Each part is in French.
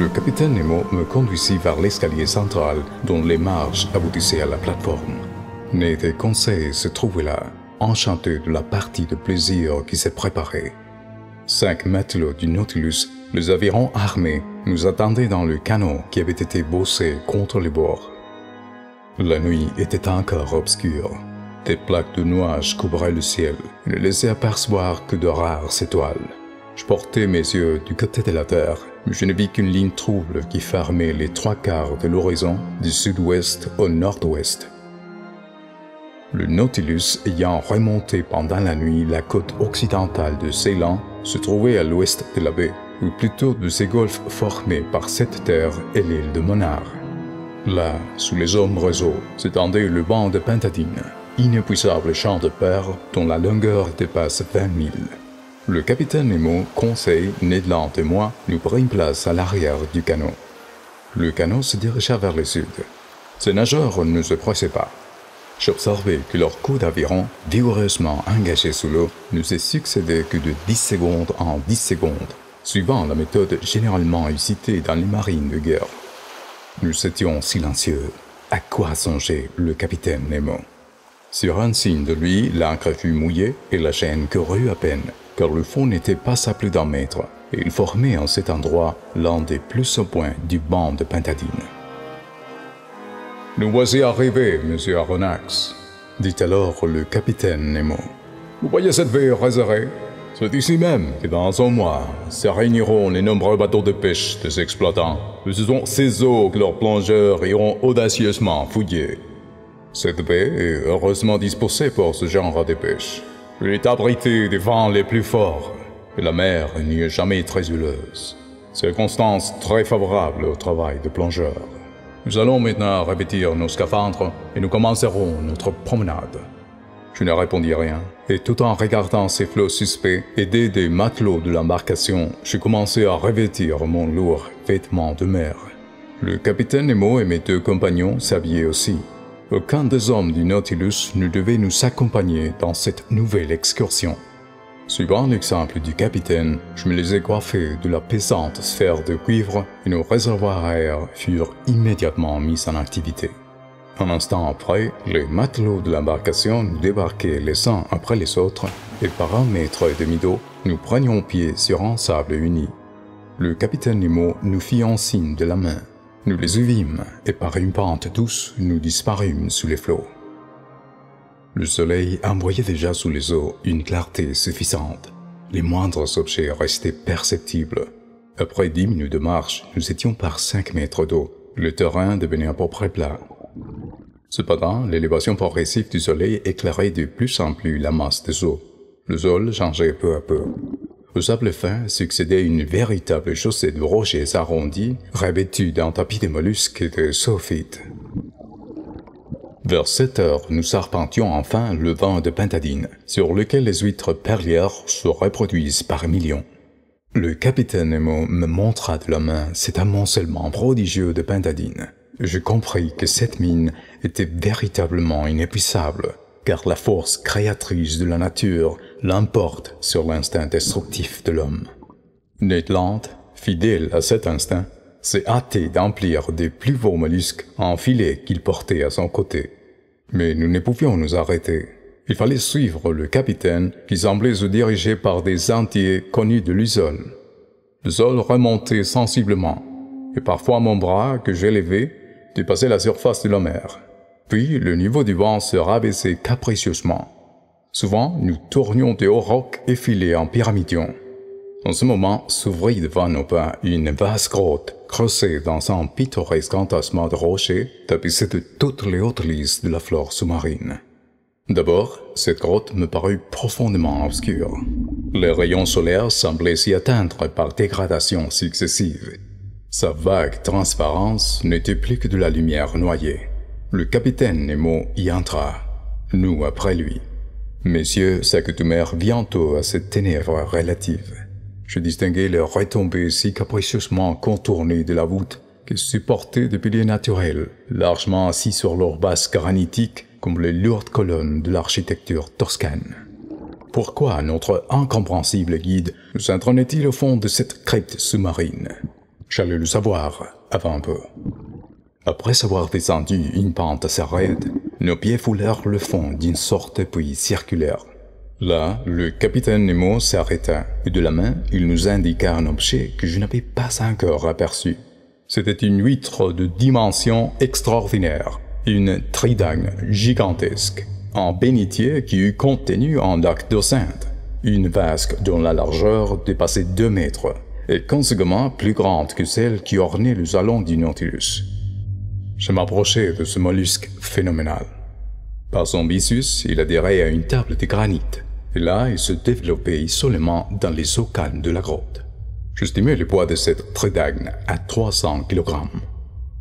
Le capitaine Nemo me conduisit vers l'escalier central dont les marches aboutissaient à la plateforme. Ned et Conseil se trouvaient là, enchantés de la partie de plaisir qui s'est préparée. 5 matelots du Nautilus, les avirons armés, nous attendaient dans le canot qui avait été bossé contre les bords. La nuit était encore obscure. Des plaques de nuages couvraient le ciel et ne laissaient apercevoir que de rares étoiles. Je portais mes yeux du côté de la Terre, mais je ne vis qu'une ligne trouble qui fermait les 3/4 de l'horizon du sud-ouest au nord-ouest. Le Nautilus ayant remonté pendant la nuit la côte occidentale de Ceylan se trouvait à l'ouest de la baie, ou plutôt de ces golfes formés par cette terre et l'île de Monard. Là, sous les ombres eaux, s'étendait le banc de Pentadine, inépuisable champ de perles dont la longueur dépasse 20 milles. Le capitaine Nemo, Conseil, Ned Land et moi nous prîmes place à l'arrière du canot. Le canot se dirigea vers le sud. Ces nageurs ne se pressaient pas. J'observai que leur coup d'aviron, vigoureusement engagé sous l'eau, ne se succédait que de 10 secondes en 10 secondes, suivant la méthode généralement usitée dans les marines de guerre. Nous étions silencieux. À quoi songeait le capitaine Nemo? Sur un signe de lui, l'ancre fut mouillée et la chaîne courut à peine, car le fond n'était pas à plus d'un mètre, et il formait en cet endroit l'un des plus hauts points du banc de Pentadine. « Nous voici arrivés, monsieur Aronnax, » dit alors le capitaine Nemo. « Vous voyez cette baie réservée? C'est ici même que dans un mois se réuniront les nombreux bateaux de pêche des exploitants. Et ce sont ces eaux que leurs plongeurs iront audacieusement fouiller. Cette baie est heureusement disposée pour ce genre de pêche. Elle est abritée des vents les plus forts, et la mer n'y est jamais très houleuse. Circonstance très favorable au travail de plongeurs. Nous allons maintenant revêtir nos scaphandres et nous commencerons notre promenade. » Je ne répondis rien, et tout en regardant ces flots suspects, aidé des matelots de l'embarcation, je commençai à revêtir mon lourd vêtement de mer. Le capitaine Nemo et mes 2 compagnons s'habillaient aussi. Aucun des hommes du Nautilus ne devait nous accompagner dans cette nouvelle excursion. Suivant l'exemple du capitaine, je me les ai coiffés de la pesante sphère de cuivre et nos réservoirs à air furent immédiatement mis en activité. Un instant après, les matelots de l'embarcation nous débarquaient les uns après les autres et par 1,5 mètre d'eau, nous prenions pied sur un sable uni. Le capitaine Nemo nous fit un signe de la main. Nous les suivîmes et par une pente douce, nous disparûmes sous les flots. Le soleil envoyait déjà sous les eaux une clarté suffisante. Les moindres objets restaient perceptibles. Après 10 minutes de marche, nous étions par 5 mètres d'eau. Le terrain devenait à peu près plat. Cependant, l'élévation progressive du soleil éclairait de plus en plus la masse des eaux. Le sol changeait peu à peu. Au sable fin succédait une véritable chaussée de rochers arrondis, revêtus d'un tapis de mollusques et de zoophytes. Vers 7 heures, nous arpentions enfin le banc de Pentadine, sur lequel les huîtres perlières se reproduisent par millions. Le capitaine Nemo me montra de la main cet amoncellement prodigieux de Pentadine. Je compris que cette mine était véritablement inépuisable, car la force créatrice de la nature l'emporte sur l'instinct destructif de l'homme. Ned Land, fidèle à cet instinct, s'est hâté d'emplir des plus beaux mollusques en filet qu'il portait à son côté. Mais nous ne pouvions nous arrêter. Il fallait suivre le capitaine qui semblait se diriger par des sentiers connus de l'Isole. Le sol remontait sensiblement, et parfois mon bras, que j'élevais, dépassait la surface de la mer. Puis le niveau du vent se rabaissait capricieusement. Souvent, nous tournions des hauts rocs effilés en pyramidion. En ce moment, s'ouvrit devant nos pas une vaste grotte, creusée dans un pittoresque entassement de rochers, tapissé de toutes les hautes lises de la flore sous-marine. D'abord, cette grotte me parut profondément obscure. Les rayons solaires semblaient s'y atteindre par dégradations successives. Sa vague transparence n'était plus que de la lumière noyée. Le capitaine Nemo y entra, nous après lui. Mes yeux s'accoutumèrent bientôt à cette ténèbre relative. Je distinguais les retombées si capricieusement contournées de la voûte que supportaient des piliers naturels, largement assis sur leur base granitique comme les lourdes colonnes de l'architecture toscane. Pourquoi notre incompréhensible guide nous entraînait-il au fond de cette crypte sous-marine? J'allais le savoir avant un peu. Après avoir descendu une pente assez raide, nos pieds foulèrent le fond d'une sorte de puits circulaire. Là, le capitaine Nemo s'arrêta et de la main, il nous indiqua un objet que je n'avais pas encore aperçu. C'était une huître de dimension extraordinaire, une tridacne gigantesque, en bénitier qui eût contenu un lac d'eau sainte, une vasque dont la largeur dépassait 2 mètres, et conséquemment plus grande que celle qui ornait le salon du Nautilus. Je m'approchai de ce mollusque phénoménal. Par son byssus, il adhérait à une table de granit, et là, il se développait isolément dans les eaux calmes de la grotte. J'estimais le poids de cette tridacne à 300 kg.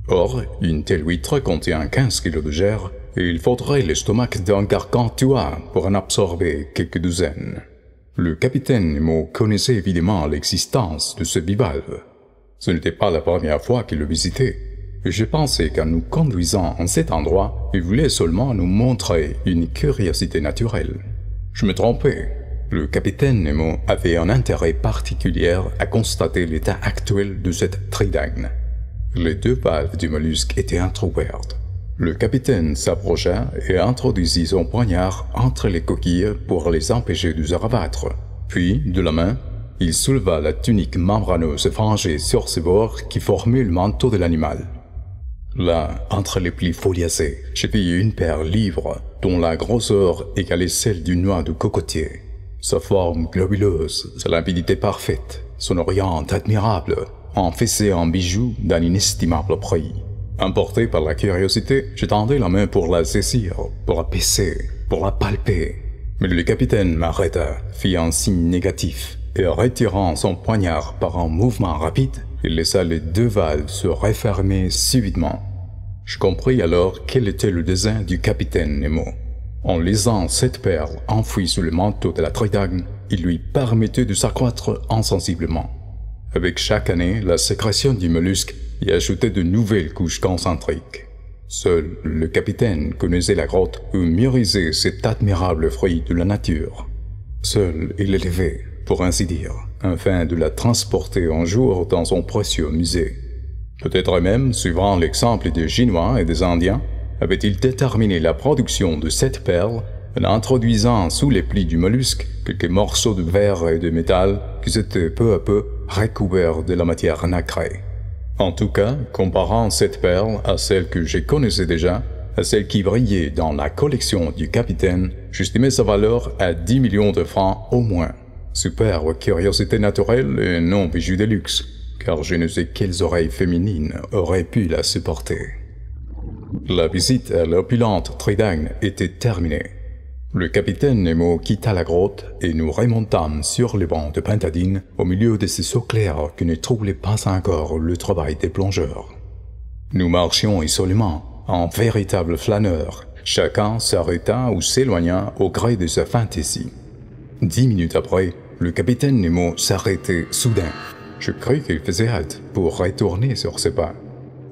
Or, une telle huître contient 15 kg de chair, et il faudrait l'estomac d'un gargantua pour en absorber quelques douzaines. Le capitaine Nemo connaissait évidemment l'existence de ce bivalve. Ce n'était pas la première fois qu'il le visitait, et je pensais qu'en nous conduisant en cet endroit, il voulait seulement nous montrer une curiosité naturelle. Je me trompais. Le capitaine Nemo avait un intérêt particulier à constater l'état actuel de cette tridacne. Les 2 valves du mollusque étaient entrouvertes. Le capitaine s'approcha et introduisit son poignard entre les coquilles pour les empêcher de se rabattre. Puis, de la main, il souleva la tunique membraneuse frangée sur ses bords qui formait le manteau de l'animal. Là, entre les plis foliacés, je vis une paire libre dont la grosseur égalait celle d'une noix de cocotier. Sa forme globuleuse, sa limpidité parfaite, son orient admirable, en faisaient un bijou d'un inestimable prix. Emporté par la curiosité, je tendais la main pour la saisir, pour la baisser, pour la palper. Mais le capitaine m'arrêta, fit un signe négatif, et retirant son poignard par un mouvement rapide, il laissa les 2 valves se refermer subitement. Je compris alors quel était le dessein du capitaine Nemo. En lisant cette perle enfouie sous le manteau de la tridacne, il lui permettait de s'accroître insensiblement. Avec chaque année, la sécrétion du mollusque y ajoutait de nouvelles couches concentriques. Seul le capitaine connaissait la grotte où mûrissait cet admirable fruit de la nature. Seul il l'élevait, pour ainsi dire, afin de la transporter un jour dans son précieux musée. Peut-être même, suivant l'exemple des Chinois et des Indiens, avait-il déterminé la production de cette perle en introduisant sous les plis du mollusque quelques morceaux de verre et de métal qui s'étaient peu à peu recouverts de la matière nacrée. En tout cas, comparant cette perle à celle que je connaissais déjà, à celle qui brillait dans la collection du capitaine, j'estimais sa valeur à 10 millions de francs au moins. Superbe curiosité naturelle et non bijou de luxe, car je ne sais quelles oreilles féminines auraient pu la supporter. La visite à l'opulente tridacne était terminée. Le capitaine Nemo quitta la grotte et nous remontâmes sur les bancs de pintadine au milieu de ces eaux claires qui ne troublaient pas encore le travail des plongeurs. Nous marchions isolément, en véritables flâneurs. Chacun s'arrêta ou s'éloigna au gré de sa fantaisie. 10 minutes après, le capitaine Nemo s'arrêtait soudain. Je crus qu'il faisait halte pour retourner sur ses pas.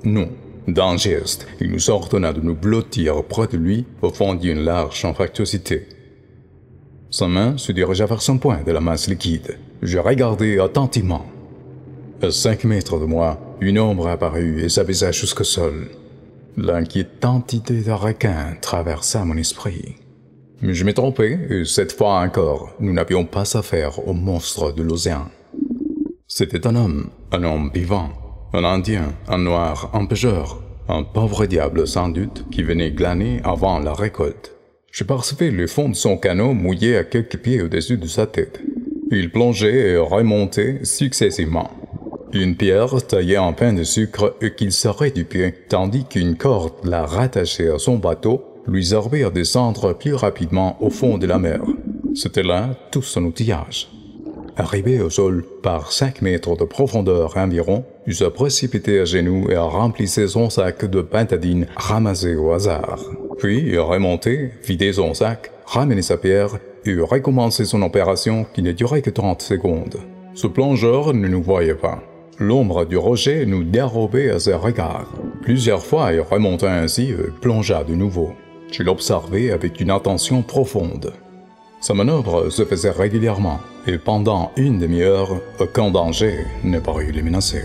Non. D'un geste, il nous ordonna de nous blottir près de lui au fond d'une large anfractuosité. Sa main se dirigea vers son point de la masse liquide. Je regardai attentivement. À 5 mètres de moi, une ombre apparut et s'abaissa jusqu'au sol. L'inquiétante idée d'un requin traversa mon esprit. Mais je me trompais, et cette fois encore, nous n'avions pas affaire au monstre de l'océan. C'était un homme vivant. Un Indien, un noir, un pêcheur, un pauvre diable sans doute qui venait glaner avant la récolte. Je percevais le fond de son canot mouillé à quelques pieds au-dessus de sa tête. Il plongeait et remontait successivement. Une pierre taillée en pain de sucre et qu'il serrait du pied, tandis qu'une corde la rattachée à son bateau lui servait à descendre plus rapidement au fond de la mer. C'était là tout son outillage. Arrivé au sol, par 5 mètres de profondeur environ, il se précipitait à genoux et remplissait son sac de pintadine ramassé au hasard. Puis il remontait, vidait son sac, ramenait sa pierre et recommençait son opération qui ne durait que 30 secondes. Ce plongeur ne nous voyait pas. L'ombre du rocher nous dérobait à ses regards. Plusieurs fois il remonta ainsi et plongea de nouveau. Je l'observais avec une attention profonde. Sa manœuvre se faisait régulièrement, et pendant une demi-heure, aucun danger ne parut le menacer.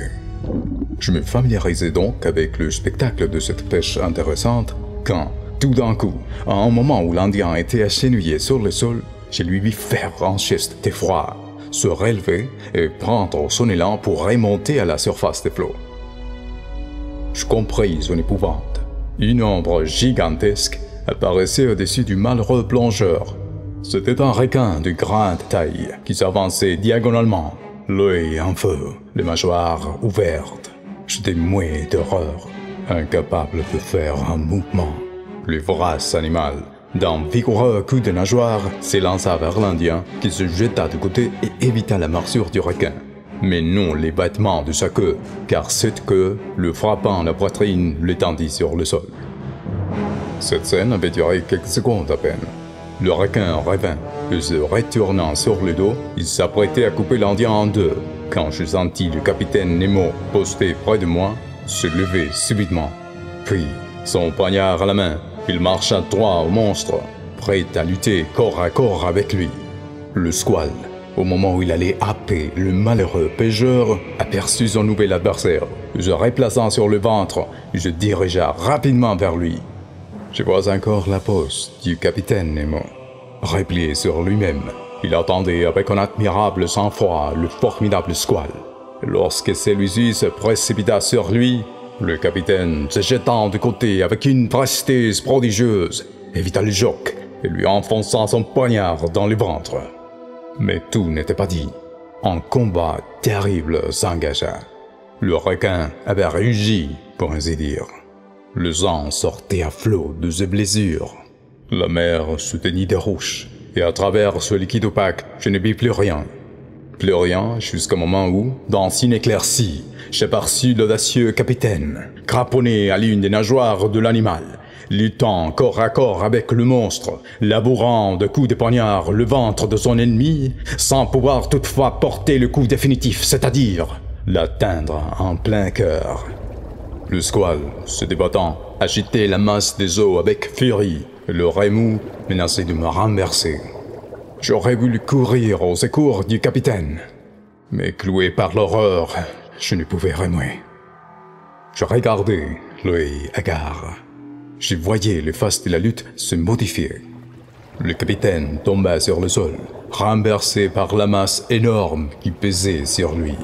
Je me familiarisais donc avec le spectacle de cette pêche intéressante quand, tout d'un coup, à un moment où l'Indien était agenouillé sur le sol, je lui vis faire un geste d'effroi, se relever et prendre son élan pour remonter à la surface des flots. Je compris son épouvante. Une ombre gigantesque apparaissait au-dessus du malheureux plongeur. C'était un requin de grande taille qui s'avançait diagonalement, l'œil en feu, les mâchoires ouvertes. J'étais muet d'horreur, incapable de faire un mouvement. Le vorace animal, d'un vigoureux coup de nageoire, s'élança vers l'Indien qui se jeta de côté et évita la morsure du requin. Mais non les battements de sa queue, car cette queue, le frappant la poitrine, l'étendit sur le sol. Cette scène avait duré quelques secondes à peine. Le requin revint, et se retournant sur le dos, il s'apprêtait à couper l'Indien en deux, quand je sentis le capitaine Nemo, posté près de moi, se lever subitement. Puis, son poignard à la main, il marcha droit au monstre, prêt à lutter corps à corps avec lui. Le squale, au moment où il allait happer le malheureux pêcheur, aperçut son nouvel adversaire. Se replaçant sur le ventre, il se dirigea rapidement vers lui. Je vois encore la pose du capitaine Nemo. Replié sur lui-même, il attendait avec un admirable sang-froid le formidable squale. Lorsque celui-ci se précipita sur lui, le capitaine, se jetant de côté avec une prestesse prodigieuse, évita le choc et lui enfonça son poignard dans le ventre. Mais tout n'était pas dit. Un combat terrible s'engagea. Le requin avait rugi, pour ainsi dire. Le sang sortait à flot de ses blessures. La mer se teignit de rouge, et à travers ce liquide opaque, je ne vis plus rien. Plus rien jusqu'au moment où, dans une éclaircie, j'aperçus l'audacieux capitaine, craponné à l'une des nageoires de l'animal, luttant corps à corps avec le monstre, labourant de coups de poignard le ventre de son ennemi, sans pouvoir toutefois porter le coup définitif, c'est-à-dire l'atteindre en plein cœur. Le squale, se débattant, agitait la masse des eaux avec furie, et le remous menaçait de me renverser. J'aurais voulu courir au secours du capitaine, mais cloué par l'horreur, je ne pouvais remuer. Je regardais, l'œil hagard. Je voyais les faces de la lutte se modifier. Le capitaine tomba sur le sol, renversé par la masse énorme qui pesait sur lui.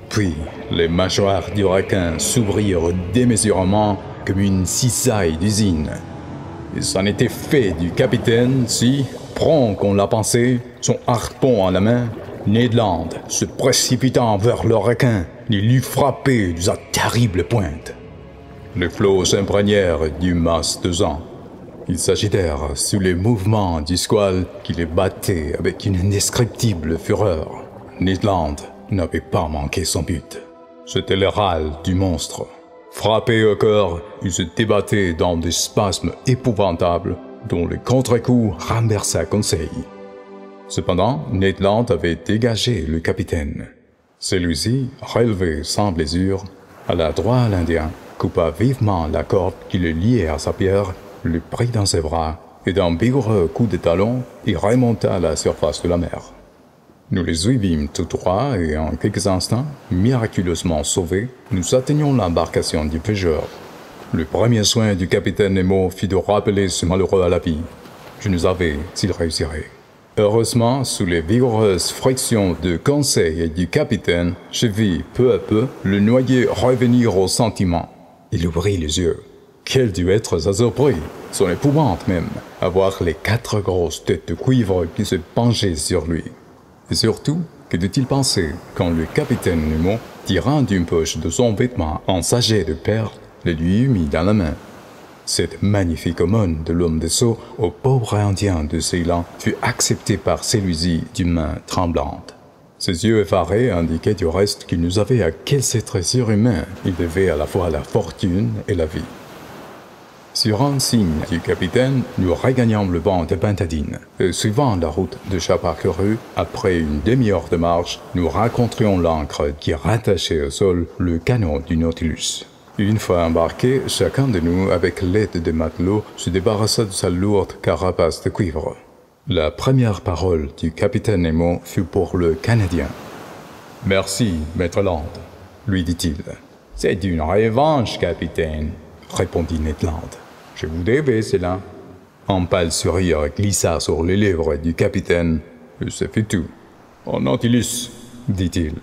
Puis, les mâchoires du requin s'ouvrirent démesurément comme une cisaille d'usine. Il s'en était fait du capitaine si, prompt qu'on l'a pensé, son harpon à la main, Ned Land, se précipitant vers le requin, l'eût frappé de sa terrible pointe. Les flots s'imprégnèrent du masse de sang. Ils s'agitèrent sous les mouvements du squale qui les battait avec une indescriptible fureur. Ned Land n'avait pas manqué son but. C'était le râle du monstre. Frappé au cœur, il se débattait dans des spasmes épouvantables dont le contre-coup renversa Conseil. Cependant, Ned Land avait dégagé le capitaine. Celui-ci, relevé sans blessure, alla droit à l'Indien, coupa vivement la corde qui le liait à sa pierre, le prit dans ses bras, et d'un vigoureux coup de talon, il remonta à la surface de la mer. Nous les suivîmes tout droit et en quelques instants, miraculeusement sauvés, nous atteignions l'embarcation du pêcheur. Le premier soin du capitaine Nemo fut de rappeler ce malheureux à la vie. Je ne savais s'il réussirait. Heureusement, sous les vigoureuses frictions de Conseil et du capitaine, je vis peu à peu le noyé revenir au sentiment. Il ouvrit les yeux. Quelle dut être sa surprise, son épouvante même, à voir les 4 grosses têtes de cuivre qui se penchaient sur lui. Et surtout, que dut-il penser quand le capitaine Nemo, tirant d'une poche de son vêtement un sachet de perles, le lui eut mis dans la main? Cette magnifique aumône de l'homme des sceaux au pauvre Indien de Ceylan fut acceptée par celui-ci d'une main tremblante. Ses yeux effarés indiquaient du reste qu'il nous avait à quel être surhumain il devait à la fois la fortune et la vie. Sur un signe du capitaine, nous regagnâmes le banc de Pintadine, et suivant la route de Chaparquerue, après une demi-heure de marche, nous rencontrions l'ancre qui rattachait au sol le canon du Nautilus. Une fois embarqué, chacun de nous, avec l'aide des matelots, se débarrassa de sa lourde carapace de cuivre. La première parole du capitaine Nemo fut pour le Canadien. « Merci, maître Land, lui dit-il. C'est une revanche, capitaine, répondit Ned Land. Je vous devais cela. Un pâle sourire glissa sur les lèvres du capitaine, et ça fait tout. Oh, Nautilus, dit-il.